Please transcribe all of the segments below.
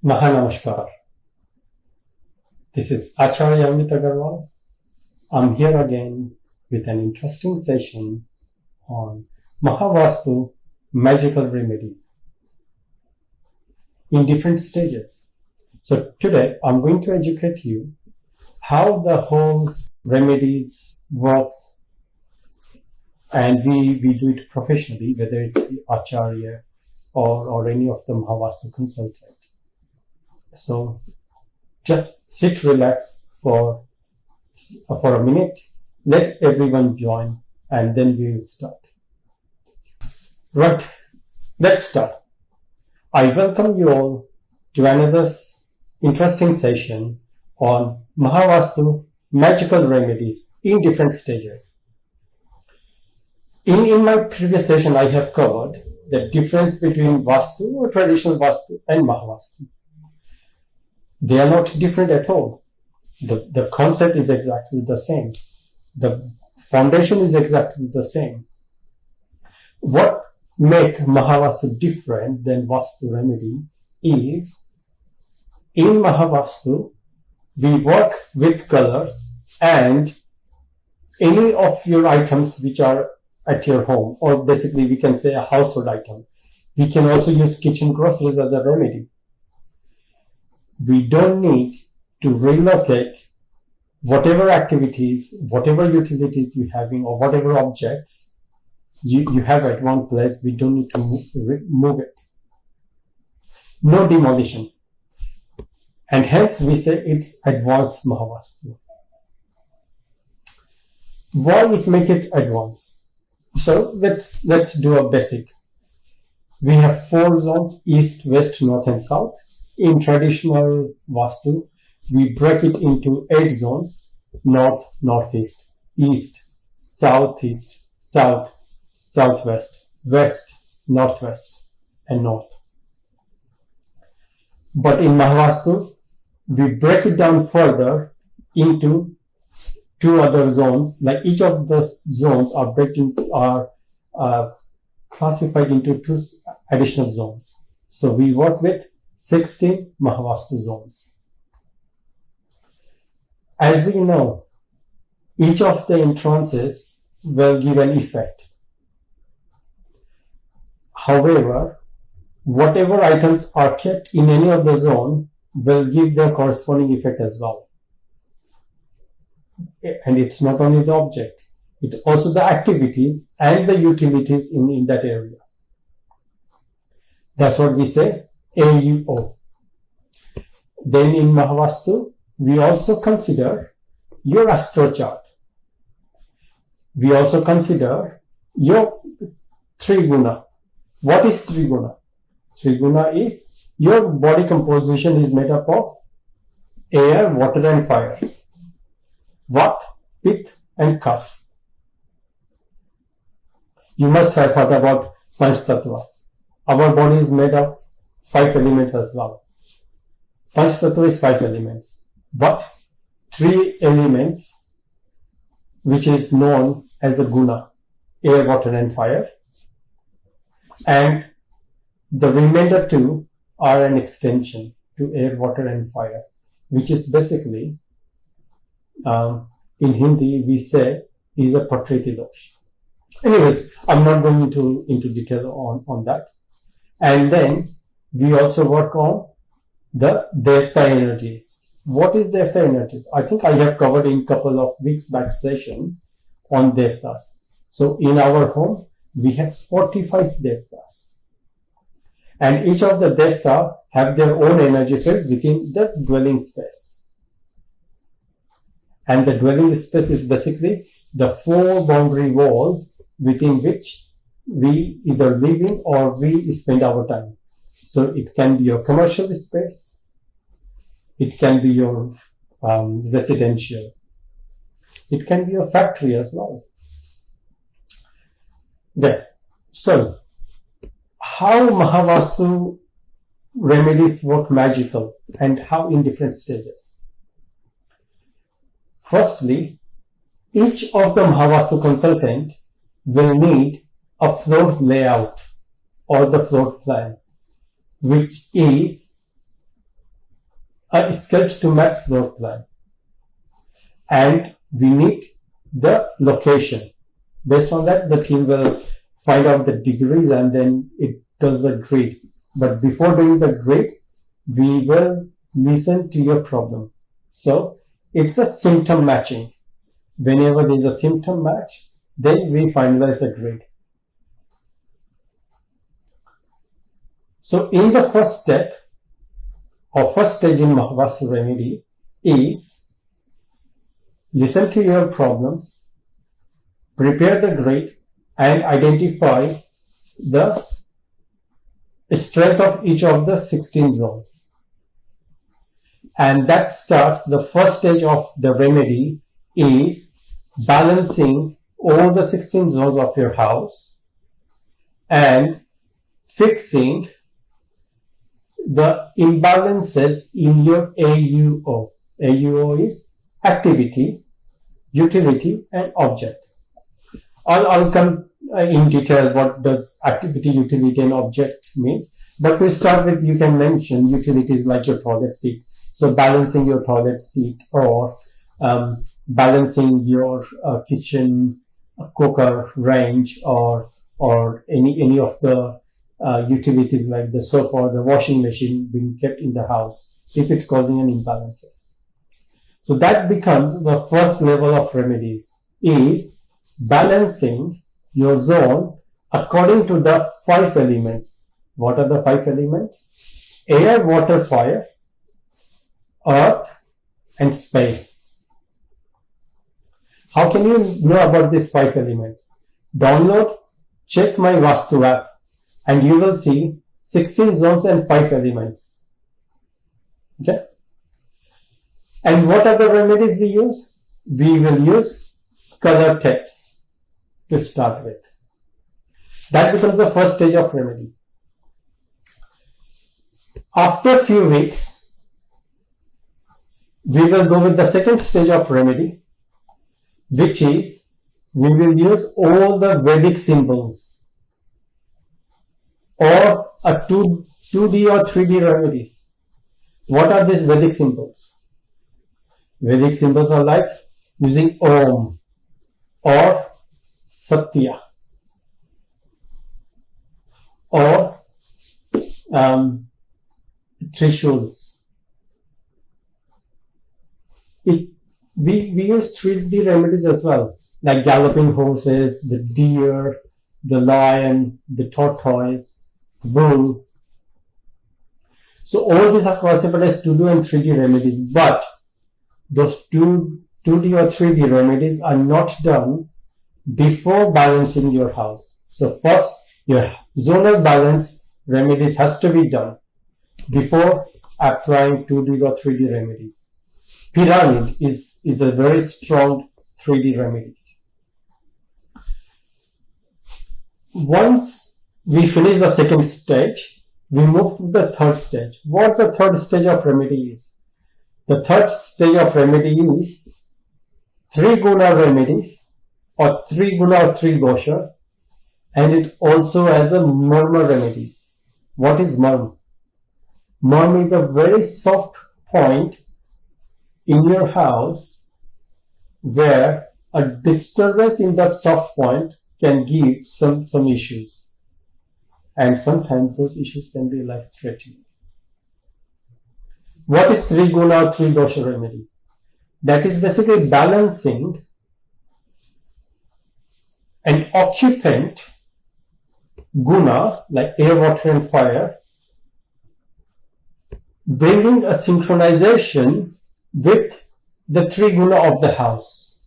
Namaskar. This is Acharya Amit Agarwal. I'm here again with an interesting session on MahaVastu Magical Remedies in different stages. So today I'm going to educate you how the whole remedies works, and we do it professionally, whether it's the Acharya or any of the MahaVastu consultant. So just sit, relax for a minute, let everyone join, and then we will start. Right, let's start. I welcome you all to another interesting session on MahaVastu Magical Remedies in different stages. In my previous session, I have covered the difference between Vastu or traditional Vastu and MahaVastu. They are not different at all. The concept is exactly the same. The foundation is exactly the same. What makes MahaVastu different than Vastu Remedy is, in MahaVastu, we work with colors and any of your items which are at your home, or basically we can say a household item. We can also use kitchen groceries as a remedy. We don't need to relocate whatever activities, whatever utilities you're having, or whatever objects you have at one place. We don't need to move it. No demolition. And hence we say it's advanced MahaVastu. Why it make it advanced? So let's do a basic. We have 4 zones: east, west, north, and south. In traditional Vastu, we break it into 8 zones: north, northeast, east, southeast, south, southwest, west, northwest, and north. But in MahaVastu, we break it down further into 2 other zones. Like each of the zones are classified into 2 additional zones. So we work with 16 MahaVastu zones. As we know, each of the entrances will give an effect. However, whatever items are kept in any of the zone will give their corresponding effect as well. And it's not only the object, it's also the activities and the utilities in that area. That's what we say, AUO. Then in MahaVastu, we also consider your astro chart. We also consider your Triguna. What is Triguna? Triguna is your body composition is made up of air, water, and fire. Vata, Pitta, and Kapha. You must have heard about Panch Tattva. Our body is made of 5 elements as well. Panch Tattva is 5 elements, but 3 elements which is known as a guna: air, water, and fire. And the remainder 2 are an extension to air, water, and fire, which is basically, in Hindi we say, is a Prakriti dosh. Anyways, I'm not going into detail on that. And then we also work on the Devta energies. What is Devta energies? I think I have covered in couple of weeks back session on Devtas. So in our home, we have 45 Devtas. And each of the Devta have their own energy field within the dwelling space. And the dwelling space is basically the 4 boundary walls within which we either live in or we spend our time. So it can be your commercial space, it can be your residential, it can be your factory as well. There. So, how MahaVastu remedies work magical and how in different stages? Firstly, each of the MahaVastu consultant will need a floor layout or the floor plan, which is a sketch to map floor plan, and we need the location. Based on that, the team will find out the degrees and then it does the grid. But before doing the grid, we will listen to your problem. So it's a symptom matching. Whenever there is a symptom match, then we finalize the grid. So in the first step, or first stage in MahaVastu Remedy is listen to your problems, prepare the grid, and identify the strength of each of the 16 zones. And that starts the first stage of the remedy is balancing all the 16 zones of your house and fixing the imbalances in your AUO. AUO is activity, utility, and object. I'll come in detail what does activity, utility, and object means. But to start with, you can mention utilities like your toilet seat. So balancing your toilet seat, or balancing your kitchen cooker range, or any of the utilities like the sofa or the washing machine being kept in the house if it's causing an imbalances. So that becomes the first level of remedies, is balancing your zone according to the 5 elements. What are the 5 elements? Air, water, fire, earth, and space. How can you know about these 5 elements? Download, check my Vastu app, and you will see 16 zones and 5 elements. Okay? And what are the remedies we use? We will use color text to start with. That becomes the first stage of remedy. After a few weeks, we will go with the second stage of remedy, which is we will use all the Vedic symbols or a 2D or 3D remedies. What are these Vedic symbols? Vedic symbols are like using Om or Satya or Trishuls. We use 3D remedies as well, like galloping horses, the deer, the lion, the tortoise, the bull. So all these are classified as 2D and 3D remedies, but those 2D or 3D remedies are not done before balancing your house. So first, your zonal balance remedies has to be done before applying 2D or 3D remedies. Pyramid is a very strong 3D remedies. Once we finish the second stage, we move to the third stage. What the third stage of remedy is? The third stage of remedy is 3 guna remedies, or 3 guna or 3 dosha, and it also has a murmur remedies. What is murmur? Murmur is a very soft point in your house where a disturbance in that soft point can give some issues, and sometimes those issues can be life-threatening. What is 3 guna or 3 dosha remedy? That is basically balancing an occupant guna like air, water, and fire, bringing a synchronization with the 3 guna of the house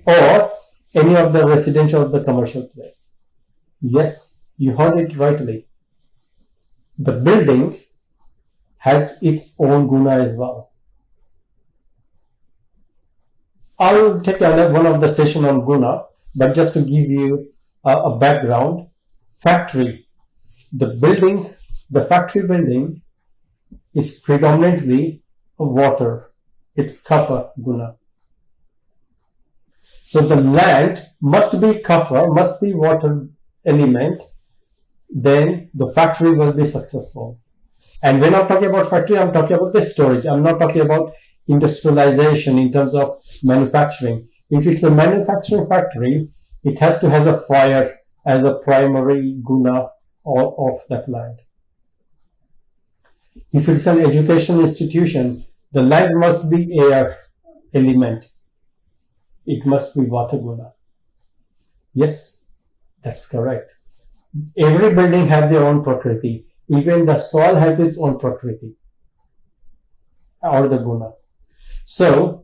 or any of the residential or the commercial place. Yes, you heard it rightly. The building has its own guna as well. I'll take one of the session on guna, but just to give you a background, factory, the factory building is predominantly water. It's kapha guna. So the land must be kapha, must be water element, then the factory will be successful. And when I'm talking about factory, I'm talking about the storage. I'm not talking about industrialization in terms of manufacturing. If it's a manufacturing factory, it has to have a fire as a primary guna of that land. If it's an education institution, the land must be air element. It must be vata guna. Yes, that's correct. Every building has their own prakriti. Even the soil has its own prakriti or the guna. So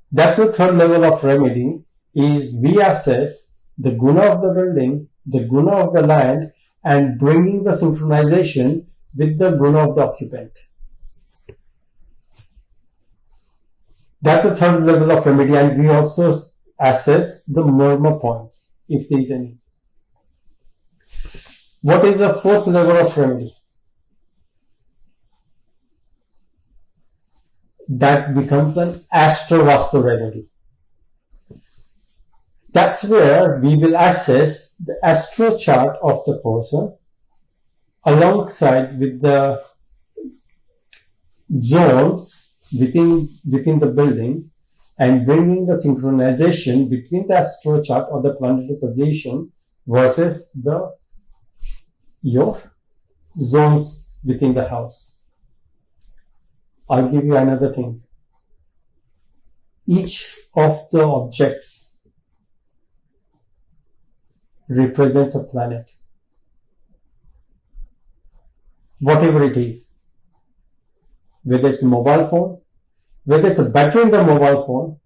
that's the third level of remedy, is we assess the guna of the building, the guna of the land, and bringing the synchronization with the guna of the occupant. That's the third level of remedy, and we also assess the murmur points, if there is any. What is the fourth level of remedy? That becomes an Astro-Vastu remedy. That's where we will assess the astro chart of the person alongside with the zones within the building, and bringing the synchronization between the astro chart or the planetary position versus your zones within the house. I'll give you another thing. Each of the objects represents a planet. Whatever it is. Whether it's a mobile phone, whether it's a battery in the mobile phone,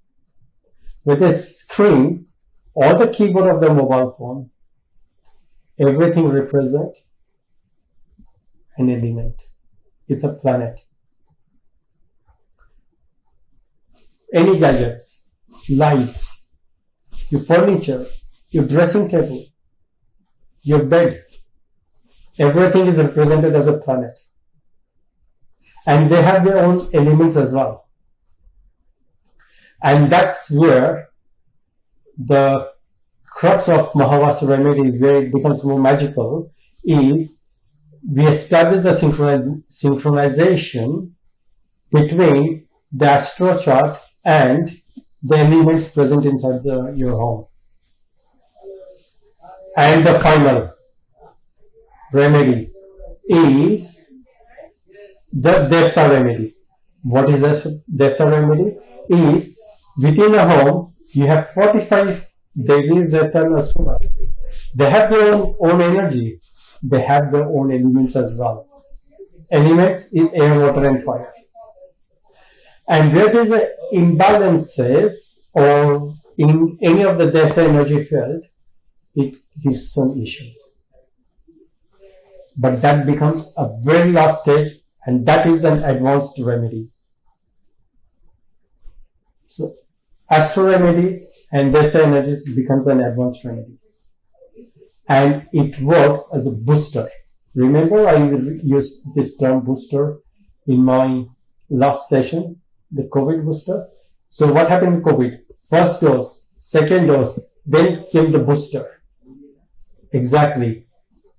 whether it's a screen or the keyboard of the mobile phone, everything represents an element. It's a planet. Any gadgets, lights, your furniture, your dressing table, your bed, everything is represented as a planet. And they have their own elements as well. And that's where the crux of MahaVastu Remedies, where it becomes more magical, is we establish a synchronization between the astro chart and the elements present inside your home. And the final remedy is the Devta remedy. What is the Devta remedy? Is within a home, you have 45 Devis, Devta and Asuras. They have their own energy. They have their own elements as well. Elements is air, water and fire. And where there is imbalances or in any of the Devta energy field, it gives some issues. But that becomes a very last stage, and that is an advanced remedies. So astro remedies and Devta energies becomes an advanced remedies. And it works as a booster. Remember, I used this term booster in my last session, the COVID booster. So what happened in COVID? First dose, second dose, then came the booster. Exactly.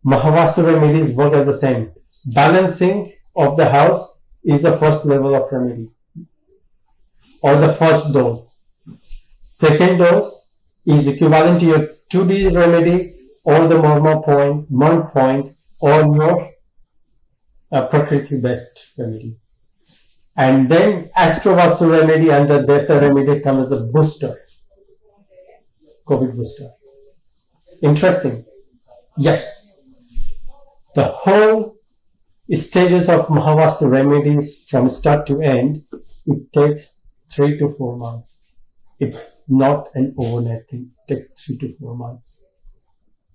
MahaVastu Remedies work as the same. Balancing of the house is the first level of remedy, or the first dose. Second dose is equivalent to your 2D remedy, or the Marma point, month point, or your Prakriti-based remedy. And then Astro-Vastu remedy and the Devta remedy come as a booster. COVID booster. Interesting. Yes. The whole stages of MahaVastu remedies from start to end, it takes 3 to 4 months. It's not an overnight thing. It takes 3 to 4 months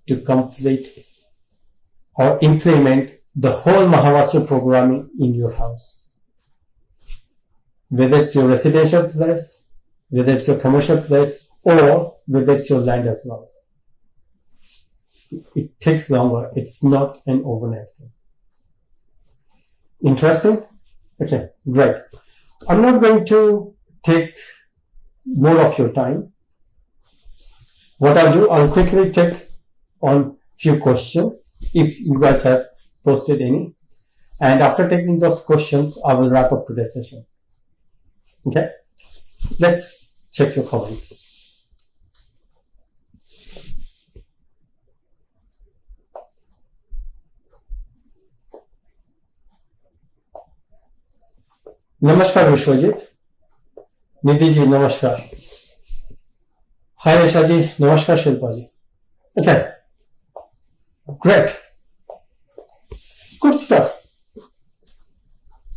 to complete or implement the whole MahaVastu programming in your house. Whether it's your residential place, whether it's your commercial place, or whether it's your land as well. It takes longer. It's not an overnight thing. Interesting? Okay, great. I'm not going to take more of your time. What I'll do, I'll quickly take on few questions if you guys have posted any. And after taking those questions, I will wrap up today's session. Okay? Let's check your comments. Namaskar Vishwajit. Nidhi ji, namaskar. Hi Asha ji, namaskar Shilpa ji. Okay, great. Good stuff.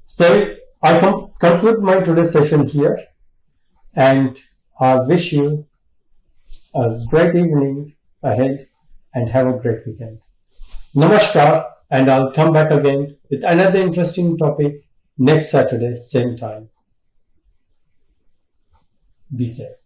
So I conclude my today's session here, and I wish you a great evening ahead and have a great weekend. Namaskar, and I'll come back again with another interesting topic next Saturday, same time. Be safe.